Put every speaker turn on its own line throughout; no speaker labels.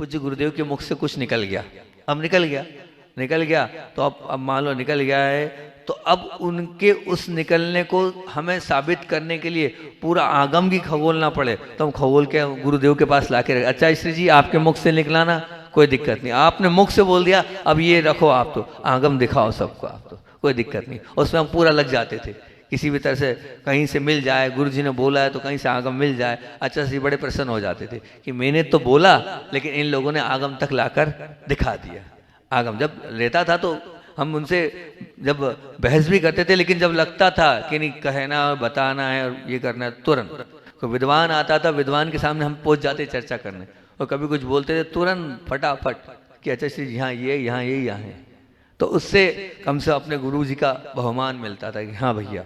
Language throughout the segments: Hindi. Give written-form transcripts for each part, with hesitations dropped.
पूज्य गुरुदेव के मुख से कुछ निकल गया, अब निकल गया तो अब मान लो निकल गया है, तो अब उनके उस निकलने को हमें साबित करने के लिए पूरा आगम की खगोलना पड़े, तो हम खगोल के गुरुदेव के पास लाके रखे। अच्छा श्री जी आपके मुख से निकला ना, कोई दिक्कत नहीं, आपने मुख से बोल दिया, अब ये रखो, आप तो आगम दिखाओ सबको, आप तो कोई दिक्कत नहीं। उसमें हम पूरा लग जाते थे, किसी भी तरह से कहीं से मिल जाए, गुरु जी ने बोला है तो कहीं से आगम मिल जाए। अच्छा जी बड़े प्रसन्न हो जाते थे कि मैंने तो बोला लेकिन इन लोगों ने आगम तक लाकर दिखा दिया। आगम जब लेता था तो हम उनसे जब बहस भी करते थे, लेकिन जब लगता था कि नहीं कहना और बताना है और ये करना है, तुरंत कोई विद्वान आता था, विद्वान के सामने हम पहुंच जाते चर्चा करने, और कभी कुछ बोलते थे तुरंत फटाफट कि अच्छा श्री यहाँ ये यहाँ ये यहाँ है, तो उससे कम से अपने गुरु जी का बहुमान मिलता था कि हाँ भैया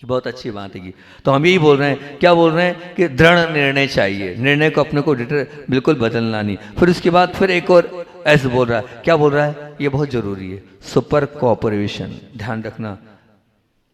कि बहुत अच्छी बात है। तो हम यही बोल रहे हैं, क्या बोल रहे हैं कि दृढ़ निर्णय चाहिए, निर्णय को अपने को बिल्कुल बदलना नहीं। फिर उसके बाद फिर एक और ऐसे बोल रहा है, क्या बोल रहा है, ये बहुत जरूरी है, सुपर कोऑपरेशन, ध्यान रखना,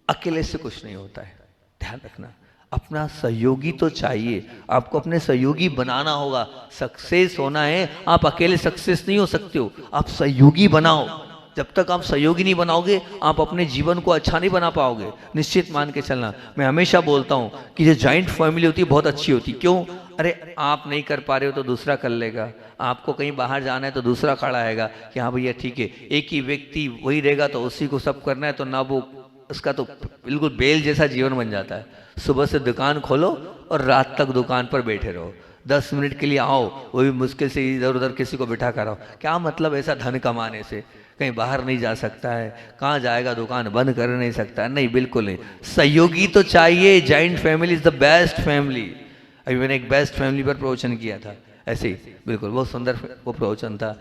अकेले से कुछ नहीं होता है, ध्यान रखना, अपना सहयोगी तो चाहिए, आपको अपने सहयोगी बनाना होगा। सक्सेस होना है, आप अकेले सक्सेस नहीं हो सकते हो, आप सहयोगी बनाओ। जब तक आप सहयोगी नहीं बनाओगे आप अपने जीवन को अच्छा नहीं बना पाओगे, निश्चित मान के चलना। मैं हमेशा बोलता हूँ कि जो जॉइंट फैमिली होती है बहुत अच्छी होती है। क्यों? अरे आप नहीं कर पा रहे हो तो दूसरा कर लेगा, आपको कहीं बाहर जाना है तो दूसरा खड़ा आएगा कि हाँ भैया ठीक है, एक ही व्यक्ति वही रहेगा तो उसी को सब करना है, तो ना वो उसका तो बिल्कुल बेल जैसा जीवन बन जाता है। सुबह से दुकान खोलो और रात तक दुकान पर बैठे रहो, 10 मिनट के लिए आओ, वो भी मुश्किल से इधर उधर किसी को बिठा कर आओ, क्या मतलब ऐसा धन कमाने से? कहीं बाहर नहीं जा सकता है, कहाँ जाएगा, दुकान बंद कर नहीं सकता, नहीं बिल्कुल नहीं। सहयोगी तो चाहिए, joint family is the best family. अभी मैंने एक बेस्ट फैमिली पर प्रवचन किया था, ऐसे ही बिल्कुल बहुत सुंदर वो प्रवचन था,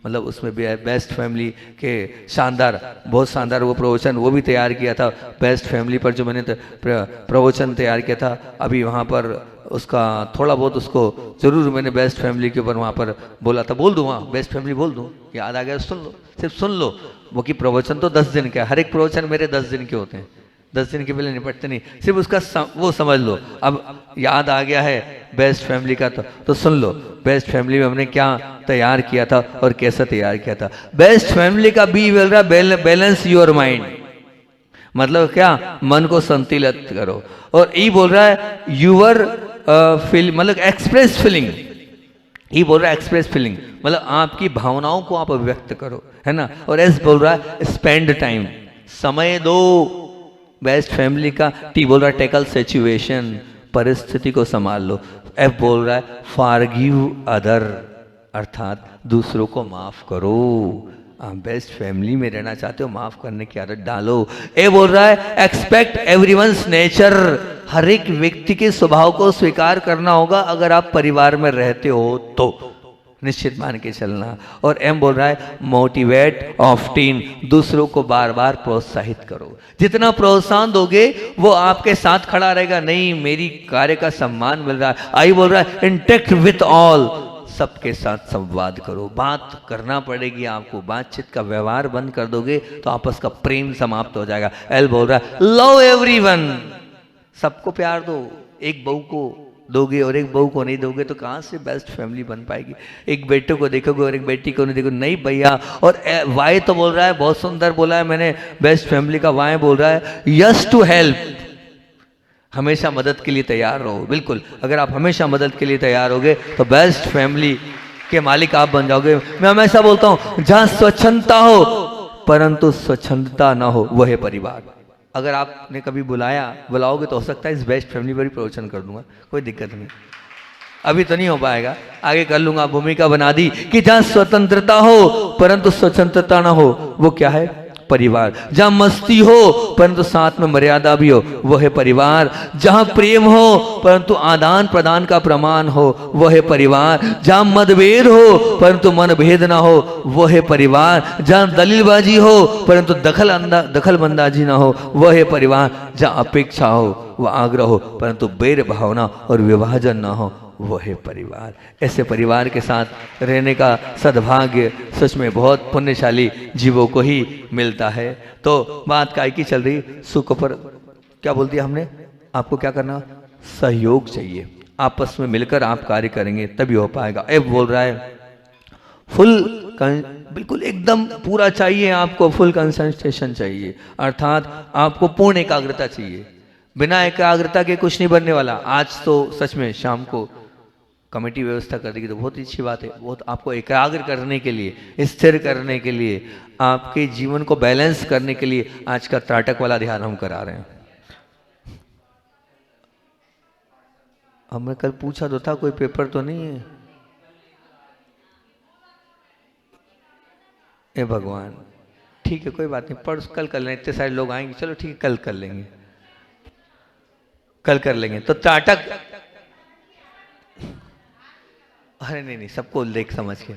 मतलब उसमें भी बेस्ट फैमिली के शानदार, बहुत शानदार वो प्रवचन वो भी तैयार किया था। बेस्ट फैमिली पर जो मैंने प्रवचन तैयार किया था, अभी वहाँ पर उसका थोड़ा बहुत उसको जरूर मैंने बेस्ट फैमिली के ऊपर वहाँ पर बोला था, बोल दूँ वहाँ बेस्ट फैमिली बोल दूँ, याद आ गया, सुन लो, सिर्फ सुन लो। वो की प्रवचन तो 10 दिन का है, हर एक प्रवचन मेरे 10 दिन के होते हैं, 10 दिन के पहले निपटते नहीं, सिर्फ उसका वो समझ लो। अब याद आ गया है बेस्ट फैमिली का तो सुन लो, बेस्ट फैमिली में हमने क्या तैयार किया था और कैसा तैयार किया था। बेस्ट फैमिली का बी बोल रहा है बैलेंस योर माइंड, मतलब क्या, मन को संतुलित करो। और ई बोल रहा है यूर फील, मतलब एक्सप्रेस फीलिंग, ये बोल रहा है एक्सप्रेस फीलिंग, मतलब आपकी भावनाओं को आप व्यक्त करो, है ना। और एस बोल रहा है स्पेंड टाइम, समय दो बेस्ट फैमिली का। टी बोल रहा है टेकल सिचुएशन, परिस्थिति को संभाल लो। एफ बोल रहा है फॉरगिव अदर, अर्थात दूसरों को माफ करो। आप बेस्ट फैमिली में रहना चाहते हो, माफ करने की आदत डालो। ए बोल रहा है एक्सपेक्ट एवरीवन्स नेचर, हर एक व्यक्ति के स्वभाव को स्वीकार करना होगा अगर आप परिवार में रहते हो तो, निश्चित मान के चलना। और एम बोल रहा है मोटिवेट ऑफ्टीन, दूसरों को बार बार प्रोत्साहित करो, जितना प्रोत्साहन दोगे वो आपके साथ खड़ा रहेगा, नहीं मेरी कार्य का सम्मान मिल रहा है। आई बोल रहा है इंटेक्ट विथ ऑल, सबके साथ संवाद करो, बात करना पड़ेगी आपको, बातचीत का व्यवहार बंद कर दोगे तो आपस का प्रेम समाप्त हो जाएगा। एल बोल रहा है लव एवरीवन, सबको प्यार दो, एक बहू को दोगे और एक बहू को नहीं दोगे तो कहाँ से बेस्ट फैमिली बन पाएगी। एक बेटे को देखोगे और एक बेटी को नहीं देखोगे, नहीं भैया। और वाई तो बोल रहा है, बहुत सुंदर बोला है मैंने बेस्ट फैमिली का, वाई बोल रहा है यस टू हेल्प, हमेशा मदद के लिए तैयार रहो। बिल्कुल, अगर आप हमेशा मदद के लिए तैयार होगे तो बेस्ट फैमिली के मालिक आप बन जाओगे। मैं हमेशा बोलता हूं जहां स्वच्छंदता हो परंतु स्वच्छंदता ना हो वह है परिवार। अगर आपने कभी बुलाओगे तो हो सकता है इस बेस्ट फैमिली पर ही प्रवचन कर दूंगा, कोई दिक्कत नहीं, अभी तो नहीं हो पाएगा, आगे कर लूंगा। भूमिका बना दी कि जहां स्वतंत्रता हो परंतु स्वतंत्रता ना हो वो क्या है, परिवार। जहां मस्ती हो परंतु साथ में मर्यादा भी हो वह है परिवार। जहां प्रेम हो परंतु आदान प्रदान का प्रमाण हो वह है परिवार। जहां मतभेद हो परंतु मनभेद ना हो वह है परिवार। जहां दलीलबाजी हो परंतु दखलबंदाजी ना हो वह है परिवार। जहां अपेक्षा हो व आग्रह हो परंतु बैर भावना और विभाजन ना हो वो है परिवार। ऐसे परिवार के साथ रहने का सद्भाग्य सच में बहुत पुण्यशाली जीवों को ही मिलता है। तो बात काय की चल रही, सुख पर क्या बोल दिया हमने, आपको क्या करना, सहयोग चाहिए। आपस में मिलकर आप कार्य करेंगे तभी हो पाएगा। अब बोल रहा है बिल्कुल एकदम पूरा चाहिए आपको, फुल कंसंट्रेशन चाहिए, अर्थात आपको पूर्ण एकाग्रता चाहिए। बिना एकाग्रता के कुछ नहीं बनने वाला। आज तो सच में शाम को कमेटी व्यवस्था कर देगी तो बहुत ही अच्छी बात है। बहुत आपको एकाग्र करने के लिए, स्थिर करने के लिए, आपके जीवन को बैलेंस करने के लिए आज का त्राटक वाला ध्यान हम करा रहे हैं। अब मैं कल पूछा तो था, कोई पेपर तो नहीं है? ए भगवान, ठीक है कोई बात नहीं, परसों कल कर लेंगे। इतने सारे लोग आएंगे, चलो ठीक है कल कर लेंगे, कल कर लेंगे। तो त्राटक, अरे नहीं नहीं, सबको देख समझ के।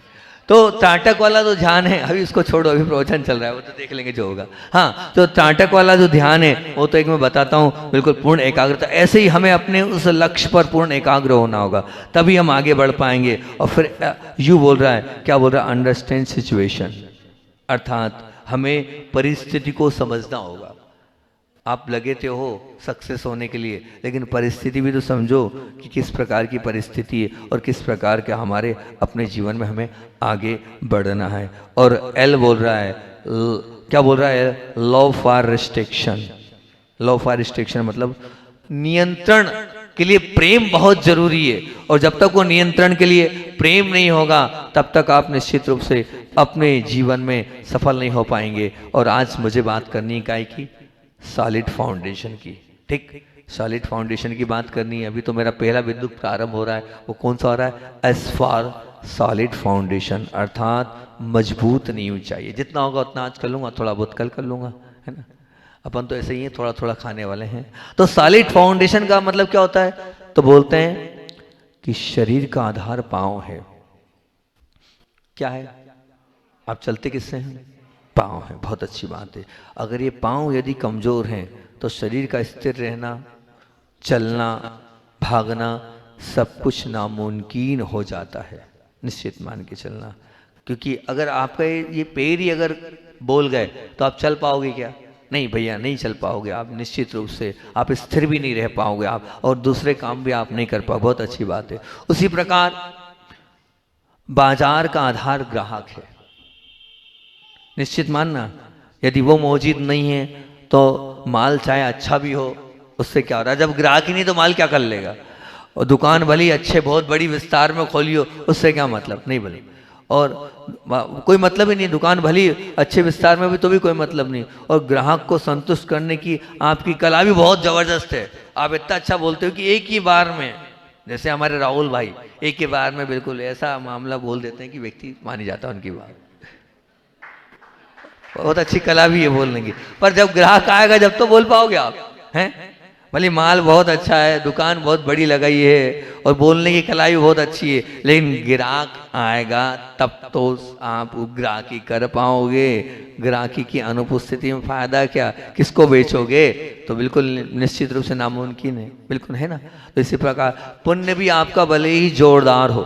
तो त्राटक वाला जो ध्यान है, अभी उसको छोड़ो, अभी प्रवचन चल रहा है, वो तो देख लेंगे जो होगा। हाँ, तो त्राटक वाला जो ध्यान है वो तो एक मैं बताता हूँ, बिल्कुल पूर्ण एकाग्रता। ऐसे ही हमें अपने उस लक्ष्य पर पूर्ण एकाग्र होना होगा, तभी हम आगे बढ़ पाएंगे। और फिर यू बोल रहा है, क्या बोल रहा है, अंडरस्टैंड सिचुएशन, अर्थात हमें परिस्थिति को समझना होगा। आप लगे थे हो सक्सेस होने के लिए, लेकिन परिस्थिति भी तो समझो कि किस प्रकार की परिस्थिति है और किस प्रकार के हमारे अपने जीवन में हमें आगे बढ़ना है। और एल बोल रहा है, क्या बोल रहा है, law for restriction. Law for restriction मतलब नियंत्रण के लिए प्रेम बहुत जरूरी है, और जब तक वो नियंत्रण के लिए प्रेम नहीं होगा तब तक आप निश्चित रूप से अपने जीवन में सफल नहीं हो पाएंगे। और आज मुझे बात करनी है काय की, सॉलिड फाउंडेशन की। ठीक, सॉलिड फाउंडेशन की बात करनी है। अभी तो मेरा पहला बिंदु प्रारंभ हो रहा है, वो कौन सा हो रहा है, एस फॉर सॉलिड फाउंडेशन, अर्थात मजबूत नींव चाहिए। जितना होगा उतना आज कर लूंगा, थोड़ा बहुत कल कर लूंगा, है ना, अपन तो ऐसे ही है, थोड़ा थोड़ा खाने वाले हैं। तो सॉलिड फाउंडेशन का मतलब क्या होता है, तो बोलते हैं कि शरीर का आधार पांव है। क्या है, आप चलते किससे हैं, पांव है, बहुत अच्छी बात है। अगर ये पांव यदि कमजोर हैं तो शरीर का स्थिर रहना, चलना, भागना सब कुछ नामुमकिन हो जाता है, निश्चित मान के चलना। क्योंकि अगर आपका ये पैर ही अगर बोल गए तो आप चल पाओगे क्या, नहीं भैया नहीं चल पाओगे आप, निश्चित रूप से आप स्थिर भी नहीं रह पाओगे आप, और दूसरे काम भी आप नहीं कर पाओगे। बहुत अच्छी बात है। उसी प्रकार बाजार का आधार ग्राहक है, निश्चित मानना, यदि वो मौजूद नहीं है तो माल चाहे अच्छा भी हो, उससे क्या हो रहा है, जब ग्राहक ही नहीं तो माल क्या कर लेगा। और दुकान भली अच्छे बहुत बड़ी विस्तार में खोली हो, उससे क्या मतलब, नहीं भले, और कोई मतलब ही नहीं, दुकान भली अच्छे विस्तार में भी तो भी कोई मतलब नहीं। और ग्राहक को संतुष्ट करने की आपकी कला भी बहुत जबरदस्त है। आप इतना अच्छा बोलते हो कि एक ही बार में, जैसे हमारे राहुल भाई एक ही बार में बिल्कुल ऐसा मामला बोल देते हैं कि व्यक्ति मान ही जाता है उनकी बात। बहुत अच्छी कला भी है बोलने की, पर जब ग्राहक आएगा जब तो बोल पाओगे आप, हैं, भले माल बहुत अच्छा है, दुकान बहुत बड़ी लगाई है और बोलने की कला भी बहुत अच्छी है, लेकिन ग्राहक आएगा तब तो आप ग्राहकी कर पाओगे। ग्राहकी की अनुपस्थिति में फायदा क्या, किसको बेचोगे, तो बिल्कुल निश्चित रूप से नामुमकिन है, बिल्कुल, है ना। तो इसी प्रकार पुण्य भी आपका भले ही जोरदार हो,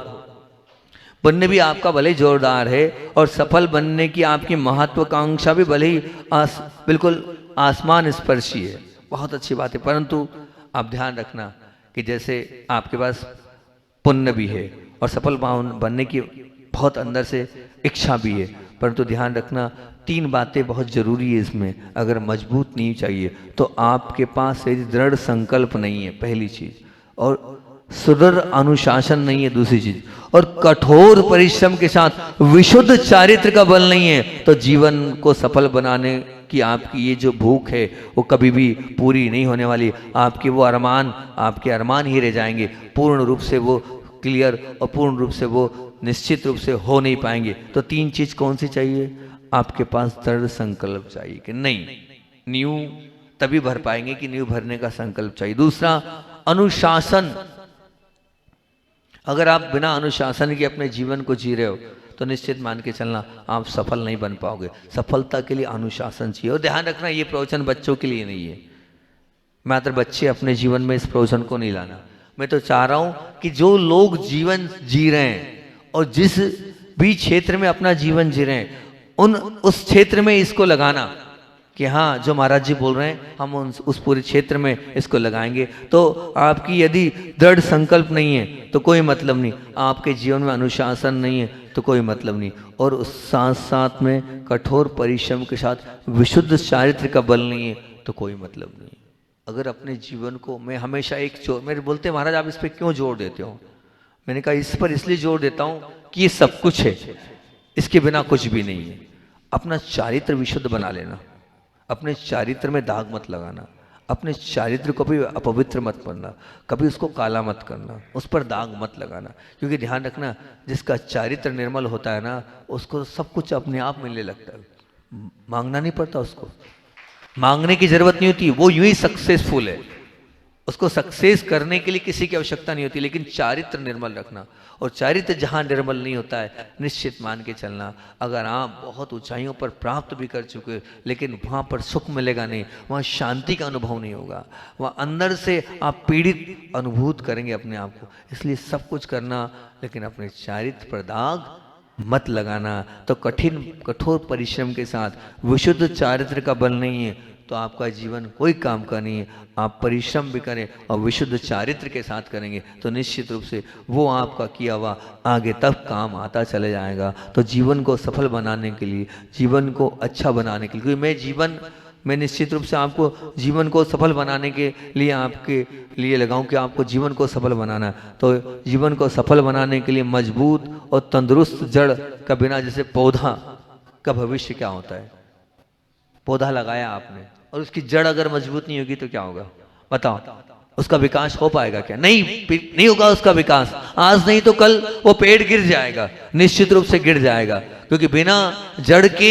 पुण्य भी आपका भले ही जोरदार है, और सफल बनने की आपकी महत्वाकांक्षा भी भले ही बिल्कुल आसमान स्पर्शी है, बहुत अच्छी बात है। परंतु आप ध्यान रखना कि जैसे आपके पास पुण्य भी है और सफल बनने की बहुत अंदर से इच्छा भी है, परंतु ध्यान रखना तीन बातें बहुत जरूरी है इसमें। अगर मजबूत नींव चाहिए तो आपके पास दृढ़ संकल्प नहीं है, पहली चीज, और सुदृढ़ अनुशासन नहीं है, दूसरी चीज, और कठोर परिश्रम के साथ विशुद्ध चारित्र का बल नहीं है, तो जीवन को सफल बनाने की आपकी ये जो भूख है वो कभी भी पूरी नहीं होने वाली। आपके वो अरमान, आपके अरमान ही रह जाएंगे, पूर्ण रूप से वो क्लियर और पूर्ण रूप से वो निश्चित रूप से हो नहीं पाएंगे। तो तीन चीज कौन सी चाहिए, आपके पास दृढ़ संकल्प चाहिए कि नहीं, नींव तभी भर पाएंगे कि नींव भरने का संकल्प चाहिए। दूसरा अनुशासन, अगर आप बिना अनुशासन के अपने जीवन को जी रहे हो तो निश्चित मान के चलना आप सफल नहीं बन पाओगे। सफलता के लिए अनुशासन चाहिए। और ध्यान रखना ये प्रवचन बच्चों के लिए नहीं है, मात्र बच्चे अपने जीवन में इस प्रवचन को नहीं लाना। मैं तो चाह रहा हूं कि जो लोग जीवन जी रहे हैं और जिस भी क्षेत्र में अपना जीवन जी रहे हैं उस क्षेत्र में इसको लगाना, कि हाँ जो महाराज जी बोल रहे हैं हम उस पूरे क्षेत्र में इसको लगाएंगे। तो आपकी यदि दृढ़ संकल्प नहीं है तो कोई मतलब नहीं, आपके जीवन में अनुशासन नहीं है तो कोई मतलब नहीं, और उस साथ साथ में कठोर परिश्रम के साथ विशुद्ध चारित्र का बल नहीं है तो कोई मतलब नहीं। अगर अपने जीवन को, मैं हमेशा एक मेरे बोलते हैं महाराज आप इस पर क्यों जोर देते हो, मैंने कहा इस पर इसलिए जोर देता हूँ कि ये सब कुछ है, इसके बिना कुछ भी नहीं है। अपना चारित्र विशुद्ध बना लेना, अपने चारित्र में दाग मत लगाना, अपने चारित्र को भी अपवित्र मत करना, कभी उसको काला मत करना, उस पर दाग मत लगाना। क्योंकि ध्यान रखना जिसका चारित्र निर्मल होता है ना उसको सब कुछ अपने आप मिलने लगता है, मांगना नहीं पड़ता, उसको मांगने की जरूरत नहीं होती, वो यूं ही सक्सेसफुल है, उसको सक्सेस करने के लिए किसी की आवश्यकता नहीं होती। लेकिन चारित्र निर्मल रखना, और चारित्र जहां निर्मल नहीं होता है निश्चित मान के चलना, अगर आप बहुत ऊंचाइयों पर प्राप्त भी कर चुके लेकिन वहां पर सुख मिलेगा नहीं, वहां शांति का अनुभव नहीं होगा, वहां अंदर से आप पीड़ित अनुभूत करेंगे अपने आप को। इसलिए सब कुछ करना लेकिन अपने चारित्र पर दाग मत लगाना। तो कठोर परिश्रम के साथ विशुद्ध चारित्र का बल नहीं है तो आपका जीवन कोई काम का नहीं है। आप परिश्रम भी करें और विशुद्ध चारित्र के साथ करेंगे तो निश्चित रूप से वो आपका किया हुआ आगे तक काम आता चले जाएगा। तो जीवन को सफल बनाने के लिए, जीवन को अच्छा बनाने के लिए, क्योंकि मैं निश्चित रूप से आपको जीवन को सफल बनाने के लिए आपके लिए लगाऊं कि आपको जीवन को सफल बनाना है। तो जीवन को सफल बनाने के लिए मजबूत और तंदुरुस्त जड़ का बिना, जैसे पौधा का भविष्य क्या होता है, पौधा लगाया आपने और उसकी जड़ अगर मजबूत नहीं होगी तो क्या होगा बताओ, उसका विकास हो पाएगा क्या? नहीं होगा उसका विकास। आज नहीं तो कल वो पेड़ गिर जाएगा, निश्चित रूप से गिर जाएगा, क्योंकि बिना जड़ के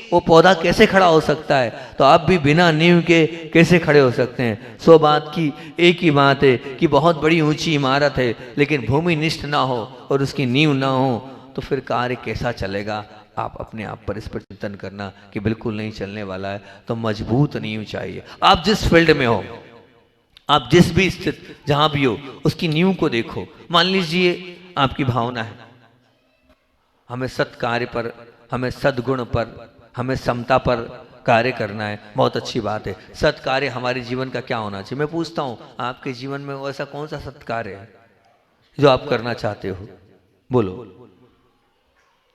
वो पौधा कैसे खड़ा हो सकता है। तो आप भी बिना नींव के कैसे खड़े हो सकते हैं? सो बात की एक ही बात है कि बहुत बड़ी ऊंची इमारत है लेकिन भूमि निष्ठ ना हो और उसकी नींव ना हो तो फिर कार्य कैसा चलेगा? आप अपने आप पर इस पर चिंतन करना कि बिल्कुल नहीं चलने वाला है। तो मजबूत नींव चाहिए। आप जिस फील्ड में हो, आप जिस भी स्थित जहां भी हो, उसकी नींव को देखो। मान लीजिए आपकी भावना है हमें सत्कार्य पर, हमें सद्गुण पर, हमें समता पर कार्य करना है, बहुत अच्छी बात है। सत्कार्य हमारे जीवन का क्या होना चाहिए? मैं पूछता हूं आपके जीवन में ऐसा कौन सा सत्कार्य है जो आप करना चाहते हो? बोलो।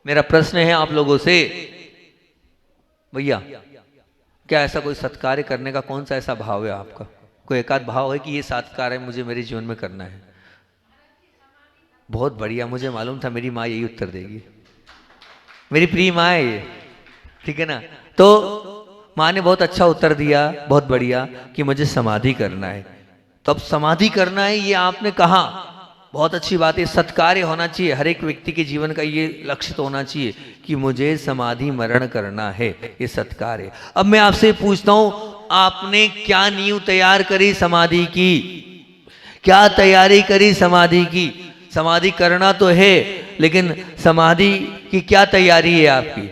मेरा प्रश्न है आप लोगों से, भैया क्या ऐसा कोई सत्कार्य करने का कौन सा ऐसा भाव है आपका? कोई एकाध भाव है कि ये सत्कार्य मुझे मेरे जीवन में करना है? बहुत बढ़िया, मुझे मालूम था मेरी माँ यही उत्तर देगी, मेरी प्रिय माँ है ये, ठीक है ना। तो माँ ने बहुत अच्छा उत्तर दिया, बहुत बढ़िया, कि मुझे समाधि करना है। तो अब समाधि करना है ये आपने कहा, बहुत अच्छी बात है। सत्कार्य होना चाहिए, हर एक व्यक्ति के जीवन का ये लक्ष्य तो होना चाहिए कि मुझे समाधि मरण करना है, ये सत्कार्य। अब मैं आपसे पूछता हूं, आपने क्या नींव तैयार करी समाधि की? क्या तैयारी करी समाधि की? समाधि करना तो है लेकिन समाधि की क्या तैयारी है आपकी?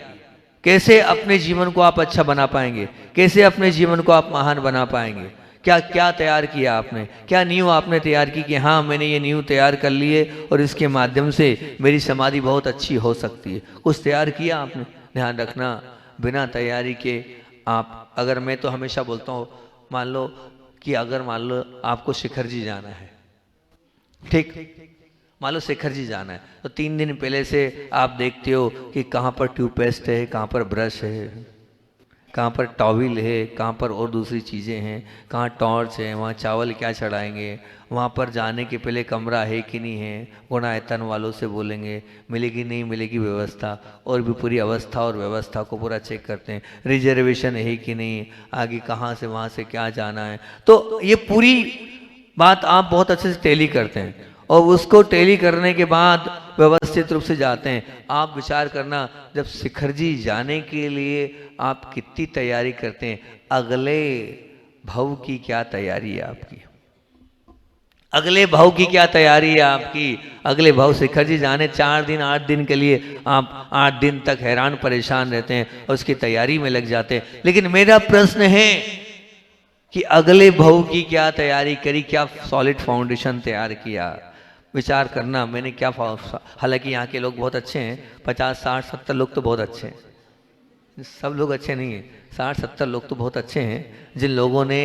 कैसे अपने जीवन को आप अच्छा बना पाएंगे? कैसे अपने जीवन को आप महान बना पाएंगे? क्या क्या तैयार किया आपने? क्या नींव आपने तैयार की कि हाँ मैंने ये नींव तैयार कर ली है और इसके माध्यम से मेरी समाधि बहुत अच्छी हो सकती है? कुछ तैयार किया आपने? ध्यान रखना, बिना तैयारी के आप, अगर मैं तो हमेशा बोलता हूँ, मान लो कि अगर मान लो आपको शिखर जी जाना है, ठीक, मान लो शिखर जी जाना है, तो 3 दिन पहले से आप देखते हो कि कहाँ पर ट्यूबपेस्ट है, कहाँ पर ब्रश है, कहाँ पर टॉविल है, कहाँ पर और दूसरी चीज़ें हैं, कहाँ टॉर्च है, वहाँ चावल क्या चढ़ाएंगे, वहाँ पर जाने के पहले कमरा है कि नहीं है, गुणायतन वालों से बोलेंगे मिलेगी नहीं मिलेगी व्यवस्था, और भी पूरी अवस्था और व्यवस्था को पूरा चेक करते हैं, रिजर्वेशन है कि नहीं, आगे कहाँ से वहाँ से क्या जाना है। तो ये पूरी बात आप बहुत अच्छे से टैली करते हैं और उसको टैली करने के बाद व्यवस्थित रूप से जाते हैं। आप विचार करना, जब शिखर जी जाने के लिए आप कितनी तैयारी करते हैं, अगले भव की क्या तैयारी है आपकी? अगले भव की क्या तैयारी है आपकी? अगले भव शिखर जी जाने 4 दिन 8 दिन के लिए आप 8 दिन तक हैरान परेशान रहते हैं और उसकी तैयारी में लग जाते हैं। लेकिन मेरा प्रश्न है कि अगले भव की क्या तैयारी करी, क्या सॉलिड फाउंडेशन तैयार किया? विचार करना मैंने क्या, हालांकि यहाँ के लोग बहुत अच्छे हैं, 50 60 70 लोग तो बहुत अच्छे हैं, सब लोग अच्छे नहीं हैं, 60-70 लोग तो बहुत अच्छे हैं जिन लोगों ने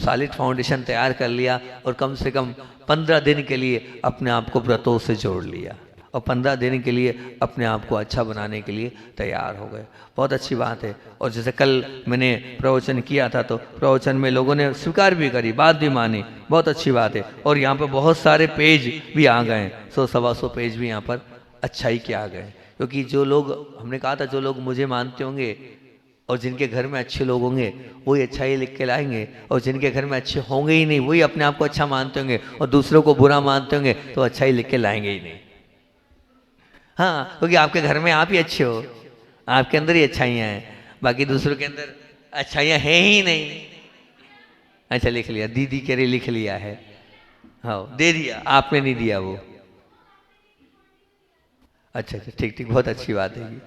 सॉलिड फाउंडेशन तैयार कर लिया और कम से कम 15 दिन के लिए अपने आप को व्रतों से जोड़ लिया और 15 दिन के लिए अपने आप को अच्छा बनाने के लिए तैयार हो गए। बहुत अच्छी बात है। और जैसे कल मैंने प्रवचन किया था तो प्रवचन में लोगों ने स्वीकार भी करी, बात भी मानी, बहुत अच्छी बात है। और यहाँ पर बहुत सारे पेज भी आ गए, 100-125 पेज भी यहाँ पर अच्छाई के आ गए। क्योंकि जो लोग, हमने कहा था जो लोग मुझे मानते होंगे और जिनके घर में अच्छे लोग होंगे वही अच्छाई लिख के लाएंगे, और जिनके घर में अच्छे होंगे ही नहीं वही अपने आप को अच्छा मानते होंगे और दूसरों को बुरा मानते होंगे तो अच्छाई लिख के लाएंगे ही नहीं। हाँ, क्योंकि आपके घर में आप ही अच्छे हो, आपके अंदर ही अच्छाइयाँ हैं, बाकी दूसरों के अंदर अच्छाइयाँ हैं ही नहीं। अच्छा लिख लिया, दीदी कह रही लिख लिया है, हाँ दे दिया, आपने नहीं दिया वो। अच्छा अच्छा, ठीक ठीक, बहुत अच्छी बात है ये।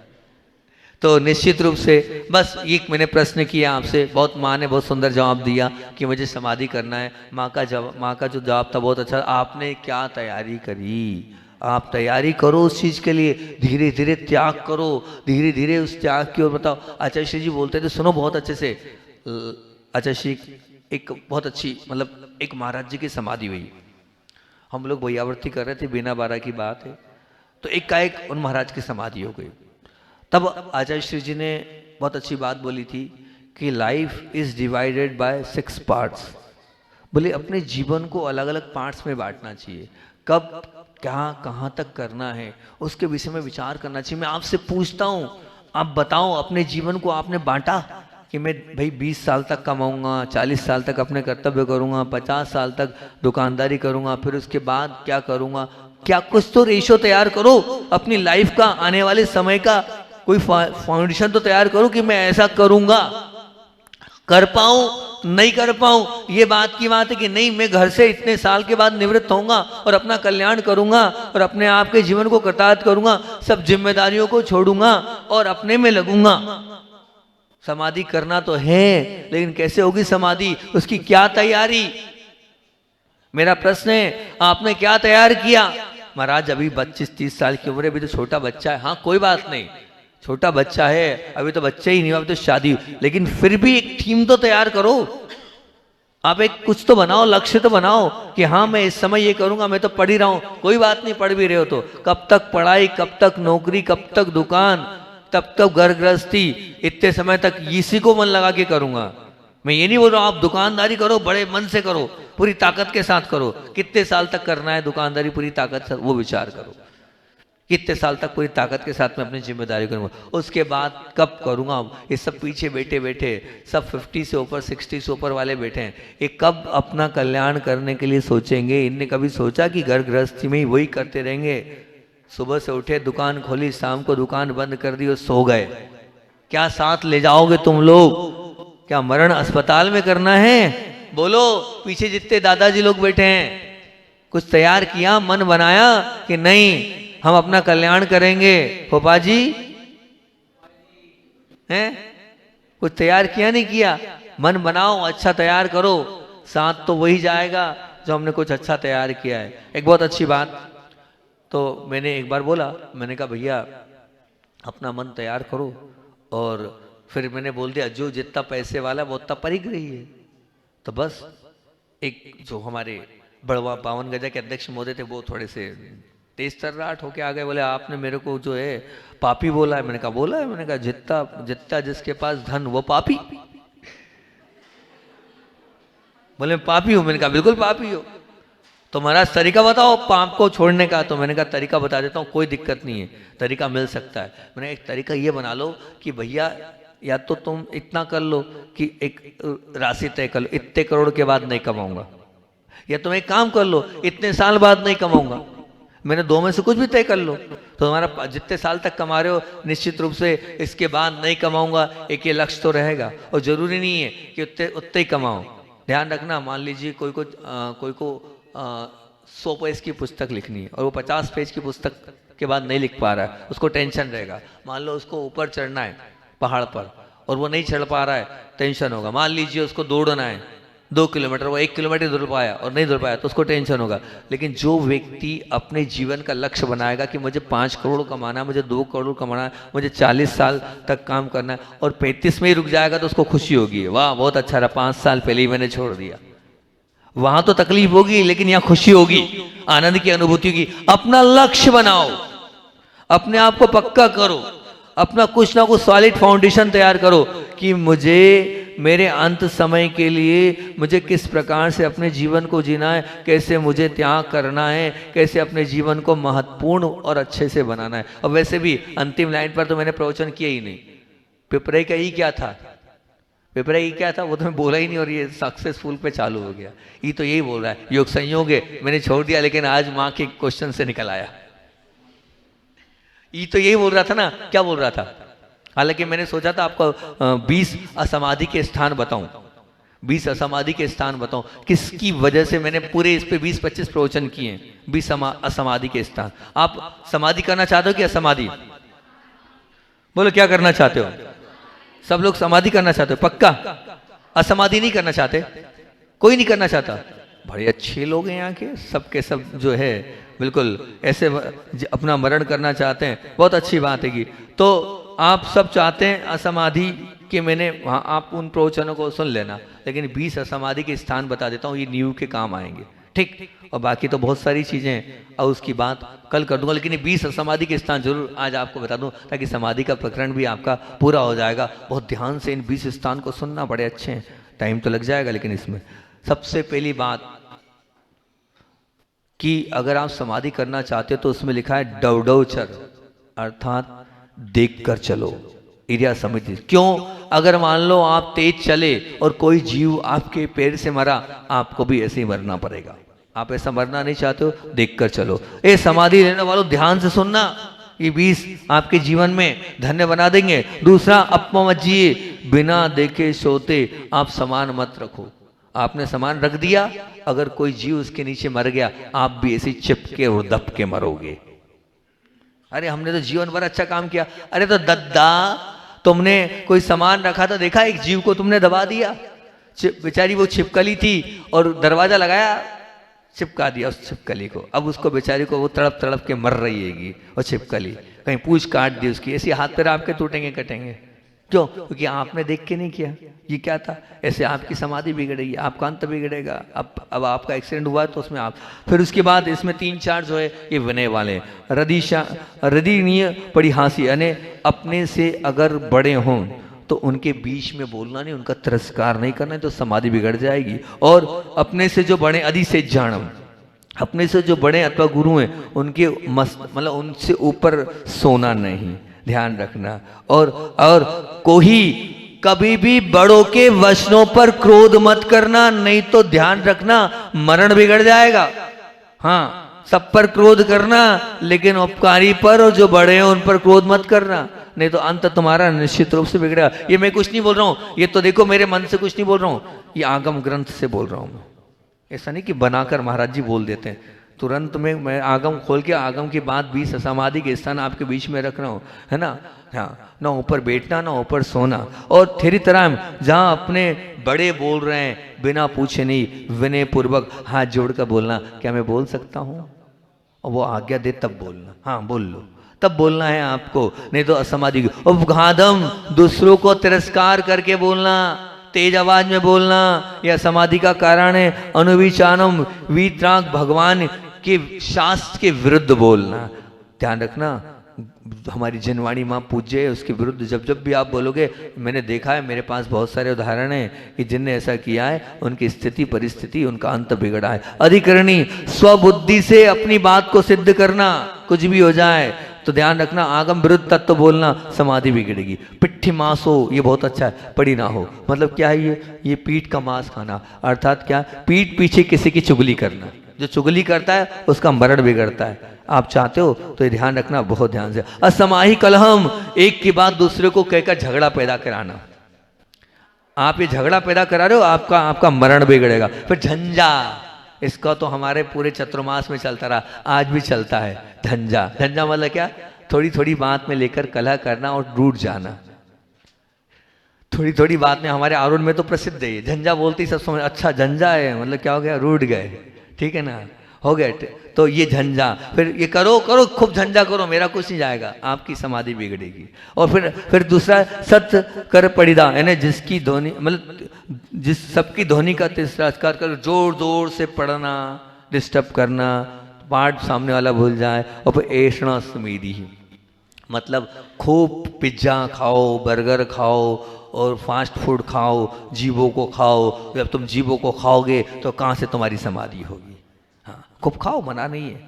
तो निश्चित रूप से बस ये मैंने प्रश्न किया आपसे, बहुत माँ ने बहुत सुंदर जवाब दिया कि मुझे समाधि करना है। माँ का जो जवाब था बहुत अच्छा। आपने क्या तैयारी करी, आप तैयारी करो उस चीज़ के लिए, धीरे धीरे त्याग करो, धीरे धीरे उस त्याग की ओर बताओ। आचार्य श्री जी बोलते थे, सुनो बहुत अच्छे से। आचार्य श्री एक बहुत अच्छी, मतलब एक महाराज जी की समाधि हुई, हम लोग भैयावर्ती कर रहे थे, बिना बारह की बात है, तो एक का एक उन महाराज की समाधि हो गई। तब आचार्य श्री जी ने बहुत अच्छी बात बोली थी कि life is divided by 6 parts. बोले अपने जीवन को अलग अलग पार्ट्स में बांटना चाहिए, कब क्या कहाँ तक करना है उसके विषय में विचार करना चाहिए। मैं आपसे पूछता हूँ, आप बताओ अपने जीवन को आपने बांटा कि मैं भाई 20 साल तक कमाऊंगा, 40 साल तक अपने कर्तव्य करूंगा, 50 साल तक दुकानदारी करूंगा, फिर उसके बाद क्या करूंगा? क्या कुछ तो रेशो तैयार करो अपनी लाइफ का, आने वाले समय का कोई फाउंडेशन तो तैयार करो कि मैं ऐसा करूंगा। कर पाऊं नहीं कर पाऊं ये बात की बात है कि नहीं, मैं घर से इतने साल के बाद निवृत्त होऊंगा और अपना कल्याण करूंगा और अपने आप के जीवन को कृतार्थ करूंगा, सब जिम्मेदारियों को छोड़ूंगा और अपने में लगूंगा। समाधि करना तो है, लेकिन कैसे होगी समाधि, उसकी क्या तैयारी? मेरा प्रश्न है, आपने क्या तैयार किया? महाराज अभी 25-30 साल की उम्र है, अभी तो छोटा बच्चा है। हाँ कोई बात नहीं, छोटा बच्चा है, अभी तो बच्चा ही नहीं हुआ, अभी तो शादी, लेकिन फिर भी एक थीम तो तैयार करो। आप एक कुछ तो बनाओ, लक्ष्य तो बनाओ कि हाँ मैं इस समय ये करूंगा। मैं तो पढ़ ही रहा हूं, कोई बात नहीं, पढ़ भी रहे हो तो कब तक पढ़ाई, कब तक नौकरी, कब तक दुकान, तब तक घर गृहस्थी, इतने समय तक इसी को मन लगा के करूंगा। मैं ये नहीं बोल रहा हूं आप दुकानदारी करो, बड़े मन से करो, पूरी ताकत के साथ करो। कितने साल तक करना है दुकानदारी पूरी ताकत से, वो विचार करो। कितने साल तक पूरी ताकत के साथ में अपनी जिम्मेदारी करूंगा, उसके बाद कब करूंगा? ये सब पीछे बैठे बैठे, सब 50 से ऊपर 60 से ऊपर वाले बैठे हैं, ये कब अपना कल्याण करने के लिए सोचेंगे? इनने कभी सोचा कि घर गृहस्थी में ही वही करते रहेंगे? सुबह से उठे, दुकान खोली, शाम को दुकान बंद कर दी और सो गए। क्या साथ ले जाओगे तुम लोग? क्या मरण अस्पताल में करना है? बोलो, पीछे जितने दादाजी लोग बैठे हैं, कुछ तैयार किया, मन बनाया कि नहीं हम अपना कल्याण करेंगे? पोपा जी हैं, कुछ तैयार किया नहीं किया? मन बनाओ, अच्छा तैयार करो, साथ तो वही जाएगा जो हमने कुछ अच्छा तैयार किया है। एक बहुत अच्छी बात, तो मैंने एक बार बोला, मैंने कहा भैया अपना मन तैयार करो, और फिर मैंने बोल दिया जो जितना पैसे वाला वो उतना परिग्रही है। तो बस एक जो हमारे बड़वा 52 गजा के अध्यक्ष महोदय थे, वो थोड़े से तेज तर्राट होके आ गए, बोले आपने मेरे को जो है पापी बोला है। मैंने कहा बोला है? मैंने कहा जितना जितना जिसके पास धन वो पापी। बोले पापी हूं? मैंने कहा बिल्कुल पापी हो। तो महाराज तरीका बताओ पाप को छोड़ने का। तो मैंने कहा तरीका बता देता हूँ, कोई दिक्कत नहीं है, तरीका मिल सकता है। मैंने एक तरीका ये बना लो कि भैया या तो तुम इतना कर लो कि एक राशि तय कर लो, इतने करोड़ के बाद नहीं कमाऊंगा, या तुम एक काम कर लो इतने साल बाद नहीं कमाऊंगा। मैंने दो में से कुछ भी तय कर लो, तो तुम्हारा जितने साल तक कमा रहे हो निश्चित रूप से इसके बाद नहीं कमाऊंगा, एक ये लक्ष्य तो रहेगा। और जरूरी नहीं है कि उतने ही कमाओ। ध्यान रखना, मान लीजिए कोई को 100 पेज की पुस्तक लिखनी है और वो 50 पेज की पुस्तक के बाद नहीं लिख पा रहा है, उसको टेंशन रहेगा। मान लो उसको ऊपर चढ़ना है पहाड़ पर और वो नहीं चढ़ पा रहा है, टेंशन होगा। मान लीजिए उसको दौड़ना है, 2 किलोमीटर, वो 1 किलोमीटर दौड़ पाया और नहीं दौड़ पाया तो उसको टेंशन होगा। लेकिन जो व्यक्ति अपने जीवन का लक्ष्य बनाएगा कि मुझे 5 करोड़ कमाना है, मुझे 2 करोड़ कमाना है, मुझे 40 साल तक काम करना है और 35 में ही रुक जाएगा तो उसको खुशी होगी, वाह बहुत अच्छा रहा, 5 साल पहले ही मैंने छोड़ दिया। वहां तो तकलीफ होगी लेकिन यहाँ खुशी होगी, आनंद की अनुभूति होगी। अपना लक्ष्य बनाओ, अपने आप को पक्का करो, अपना कुछ ना कुछ सॉलिड फाउंडेशन तैयार करो कि मुझे मेरे अंत समय के लिए मुझे किस प्रकार से अपने जीवन को जीना है, कैसे मुझे त्याग करना है, कैसे अपने जीवन को महत्वपूर्ण और अच्छे से बनाना है। और वैसे भी अंतिम लाइन पर तो मैंने प्रवचन किया ही नहीं। पिपराई का ही क्या था, पिपराई क्या था वो तो मैं बोला ही नहीं, और ये सक्सेसफुल पे चालू हो गया। ये तो यही बोल रहा है योग संयोग है, मैंने छोड़ दिया लेकिन आज माँ के क्वेश्चन से निकल आया। ये तो यही बोल रहा था ना, क्या बोल रहा था? हालांकि मैंने सोचा था आपको 20 असमाधि के स्थान बताऊं, 20 असमाधि के स्थान बताऊं, किसकी वजह से मैंने पूरे इस पे 20-25 प्रवचन किए हैं। 20 असमाधि के स्थान। आप समाधि करना चाहते हो कि असमाधि? बोलो क्या करना चाहते हो? सब लोग समाधि करना चाहते हो पक्का? असमाधि नहीं करना चाहते? कोई नहीं करना चाहता? बड़े अच्छे लोग हैं यहाँ के, सबके सब जो है बिल्कुल ऐसे अपना मरण करना चाहते हैं, बहुत अच्छी बात है कि। तो आप सब चाहते हैं असमाधि के, मैंने वहाँ आप उन प्रवचनों को सुन लेना, लेकिन 20 असमाधि के स्थान बता देता हूँ, ये न्यू के काम आएंगे, ठीक? और बाकी तो बहुत सारी चीज़ें और उसकी बात कल कर दूंगा, लेकिन ये 20 असमाधि के स्थान जरूर आज आपको बता दूं ताकि समाधि का प्रकरण भी आपका पूरा हो जाएगा। बहुत ध्यान से इन 20 स्थान को सुनना, बड़े अच्छे हैं, टाइम तो लग जाएगा लेकिन इसमें सबसे पहली बात कि अगर आप समाधि करना चाहते हो तो उसमें लिखा है डवडवचर, अर्थात देख कर चलो, एरिया समिति। क्यों? अगर मान लो आप तेज चले और कोई जीव आपके पैर से मरा, आपको भी ऐसे ही मरना पड़ेगा। आप ऐसा मरना नहीं चाहते हो, देख कर चलो। ए समाधि लेने वालों ध्यान से सुनना, ये 20 आपके जीवन में धन्य बना देंगे। दूसरा, अपमा मत जिए, बिना देखे सोते आप सामान मत रखो। आपने सामान रख दिया, अगर कोई जीव उसके नीचे मर गया, आप भी ऐसे चिपके और दब के मरोगे। अरे हमने तो जीवन भर अच्छा काम किया, अरे तो दद्दा तुमने कोई सामान रखा था, देखा एक जीव को तुमने दबा दिया, बेचारी वो छिपकली थी और दरवाजा लगाया, चिपका दिया उस छिपकली को। अब उसको बेचारी को वो तड़प तड़प के मर रही हैगी वो छिपकली, कहीं पूंछ काट दी उसकी, ऐसे हाथ पैर आपके टूटेंगे कटेंगे। क्यों? क्योंकि आपने देख के नहीं किया। ये क्या था? ऐसे आपकी समाधि बिगड़ेगी, आपका अंत बिगड़ेगा। अब आपका एक्सीडेंट हुआ तो उसमें आप, फिर उसके बाद इसमें 3-4 जो है ये विनय वाले, हृदयनीय परिहासी, यानी अपने से अगर बड़े हों तो उनके बीच में बोलना नहीं, उनका तिरस्कार नहीं करना, तो समाधि बिगड़ जाएगी। और अपने से जो बड़े, अधि से जानम, अपने से जो बड़े अथवा गुरु हैं उनके मतलब उनसे ऊपर सोना नहीं, ध्यान रखना। और कोई कभी भी बड़ों के वचनों पर क्रोध मत करना, नहीं तो ध्यान रखना मरण बिगड़ जाएगा। हाँ, सब पर क्रोध करना लेकिन उपकारी पर और जो बड़े हैं उन पर क्रोध मत करना, नहीं तो अंत तुम्हारा निश्चित रूप से बिगड़ेगा। ये मैं कुछ नहीं बोल रहा हूं, ये तो देखो मेरे मन से कुछ नहीं बोल रहा हूं, ये आगम ग्रंथ से बोल रहा हूं मैं। ऐसा नहीं कि बनाकर महाराज जी बोल देते हैं, तुरंत में मैं आगम खोल के आगम की बात 20 समाधि के स्थान आपके बीच में रख रहा हूँ, है ना? हाँ, ना ऊपर बैठना ना ऊपर सोना। और तेरी तरह जहाँ अपने बड़े बोल रहे हैं बिना पूछे नहीं, विनय पूर्वक हाथ जोड़कर बोलना, क्या मैं बोल सकता हूँ? और वो आज्ञा दे तब बोलना, हाँ बोल लो, तब बोलना है आपको, नहीं तो असमाधि। उपघादम, दूसरों को तिरस्कार करके बोलना, तेज आवाज में बोलना, यह समाधि का कारण है। अनुविचानम, वीतराग, भगवान के शास्त्र के विरुद्ध बोलना। ध्यान रखना, हमारी जनवाणी माँ पूज्य है, उसके विरुद्ध जब जब भी आप बोलोगे, मैंने देखा है, मेरे पास बहुत सारे उदाहरण हैं कि जिनने ऐसा किया है, उनकी स्थिति परिस्थिति, उनका अंत बिगड़ा है। अधिकरणी, स्वबुद्धि से अपनी बात को सिद्ध करना, कुछ भी हो जाए तो ध्यान रखना, आगम विरुद्ध तत्व बोलना, समाधि बिगड़ेगी। पिट्ठी मांस हो, ये बहुत अच्छा है, पड़ी ना हो, मतलब क्या है ये पीठ का मांस खाना, अर्थात क्या? पीठ पीछे किसी की चुगली करना। जो चुगली करता है उसका मरण बिगड़ता है। आप चाहते हो तो ये ध्यान रखना बहुत ध्यान से। असमाही कलहम, एक की बात दूसरे को कहकर झगड़ा पैदा कराना। आप ये झगड़ा पैदा करा रहे हो, आपका मरण बिगड़ेगा। फिर झंझा, इसका तो हमारे पूरे चतुर्मास में चलता रहा, आज भी चलता है। झंझा, झंझा मतलब क्या? थोड़ी थोड़ी बात में लेकर कलह करना और रूठ जाना। थोड़ी थोड़ी बात में हमारे आरुण में तो प्रसिद्ध है ये, झंझा बोलते ही सब समझ, अच्छा झंझा है मतलब क्या हो गया, रूठ गए, ठीक है ना, हो गए। तो ये झंझा, फिर ये करो करो खूब झंझा करो, मेरा कुछ नहीं जाएगा, आपकी समाधि बिगड़ेगी। और फिर दूसरा सत्य कर पड़िदा, यानी जिसकी ध्वनि मतलब जिस सबकी ध्वनि का तिरस्कार कर, जोर जोर से पढ़ना, डिस्टर्ब करना, पाठ सामने वाला भूल जाए। और फिर ऐषणा सुमेधी, मतलब खूब पिज्ज़ा खाओ, बर्गर खाओ और फास्ट फूड खाओ, जीवों को खाओ। जब तुम जीवों को खाओगे तो कहाँ से तुम्हारी समाधि होगी? हाँ, खूब खाओ, मना नहीं है,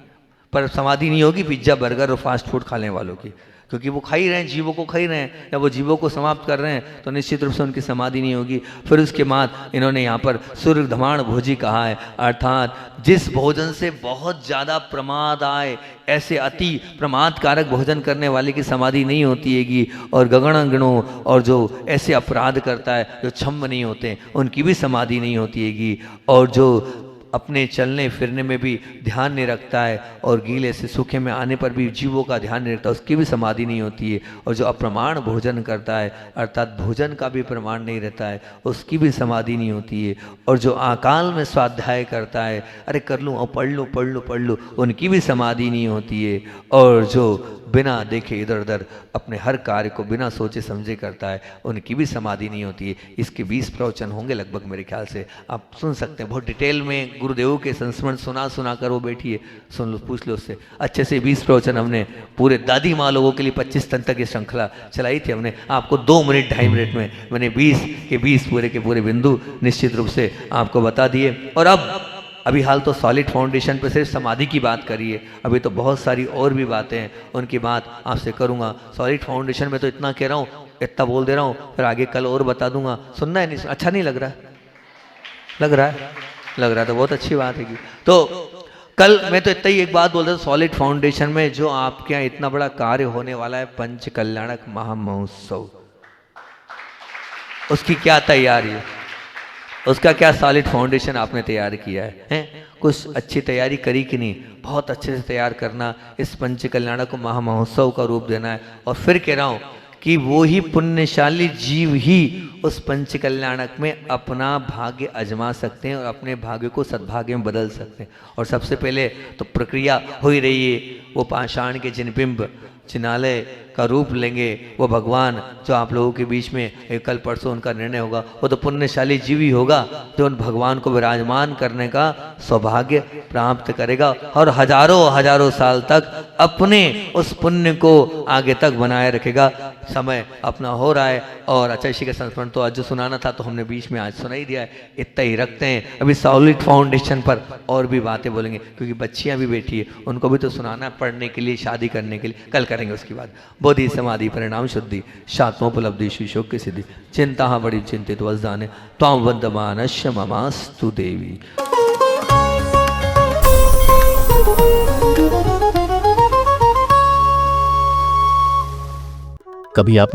पर समाधि नहीं होगी पिज्ज़ा बर्गर और फास्ट फूड खाने वालों की, क्योंकि वो खा ही रहे हैं, जीवों को खा ही रहे हैं। जब वो जीवों को समाप्त कर रहे हैं तो निश्चित रूप से उनकी समाधि नहीं होगी। फिर उसके बाद इन्होंने यहाँ पर सूर्यधमाण भोजी कहा है, अर्थात जिस भोजन से बहुत ज़्यादा प्रमाद आए, ऐसे अति प्रमादकारक भोजन करने वाले की समाधि नहीं होती हैगी। और गगनागणों और जो ऐसे अपराध करता है, जो क्षम्य नहीं होते, उनकी भी समाधि नहीं होती हैगी। और जो अपने चलने फिरने में भी ध्यान नहीं रखता है और गीले से सूखे में आने पर भी जीवों का ध्यान नहीं रखता, उसकी भी समाधि नहीं होती है। और जो अप्रमाण भोजन करता है, अर्थात भोजन का भी प्रमाण नहीं रहता है, उसकी भी समाधि नहीं होती है। और जो अकाल में स्वाध्याय करता है, अरे कर लूँ और पढ़ लूँ पढ़ लूँ पढ़ लूँ, उनकी भी समाधि नहीं होती है। और जो बिना देखे इधर उधर अपने हर कार्य को बिना सोचे समझे करता है, उनकी भी समाधि नहीं होती है। इसके 20 प्रवचन होंगे लगभग मेरे ख्याल से, आप सुन सकते हैं बहुत डिटेल में। गुरुदेव के संस्मरण सुना कर वो बैठी है, सुन लो, पूछ लो उससे अच्छे से। 20 प्रवचन हमने पूरे दादी माँ लोगों के लिए 25 दिन तक ये श्रृंखला चलाई थी हमने। आपको 2 मिनट 2.5 मिनट में मैंने 20 के 20 पूरे के पूरे बिंदु निश्चित रूप से आपको बता दिए। और अभी हाल तो सॉलिड फाउंडेशन पर सिर्फ समाधि की बात करी है, अभी तो बहुत सारी और भी बातें हैं, उनकी बात आपसे करूँगा। सॉलिड फाउंडेशन में तो इतना कह रहा हूँ, इतना बोल दे रहा हूँ, फिर आगे कल और बता दूंगा। सुनना है? नहीं, अच्छा नहीं लग रहा? लग रहा है, लग रहा है तो बहुत अच्छी बात है। तो कल मैं तो इतना ही एक बात बोल रहा था, सॉलिड फाउंडेशन में जो आपके यहाँ इतना बड़ा कार्य होने वाला है, पंच कल्याणक महामहोत्सव, उसकी क्या तैयारी है? उसका क्या सॉलिड फाउंडेशन आपने तैयार किया है? कुछ अच्छी तैयारी करी कि नहीं? बहुत अच्छे से तैयार करना, इस पंच कल्याणक को महामहोत्सव का रूप देना है। और फिर कह रहा हूँ कि वो ही पुण्यशाली जीव ही उस पंच कल्याणक में अपना भाग्य आजमा सकते हैं और अपने भाग्य को सद्भाग्य में बदल सकते हैं। और सबसे पहले तो प्रक्रिया हो ही रही है, वो पाषाण के जिन बिंब चिन्हालय का रूप लेंगे, वो भगवान जो आप लोगों के बीच में कल परसों उनका निर्णय होगा, वो तो पुण्यशाली जीव ही होगा जो उन भगवान को विराजमान करने का सौभाग्य प्राप्त करेगा और हजारों हजारों साल तक अपने उस पुण्य को आगे तक बनाए रखेगा। समय अपना हो रहा है और आचार्य का संस्मरण तो आज जो सुनाना था तो हमने बीच में आज सुना ही दिया है, इतना ही रखते हैं। अभी सॉलिड फाउंडेशन पर और भी बातें बोलेंगे क्योंकि बच्चियां भी बैठी है, उनको भी तो सुनाना, पढ़ने के लिए, शादी करने के लिए, कल करेंगे उसके बाद। बोधि समाधि परिणाम शुद्धि शात्मोपलब्धि शिशोक की सिद्धि चिंता बड़ी चिंतित वजदाने त्वां वंदमानस्य ममास्तु देवी।
कभी आपने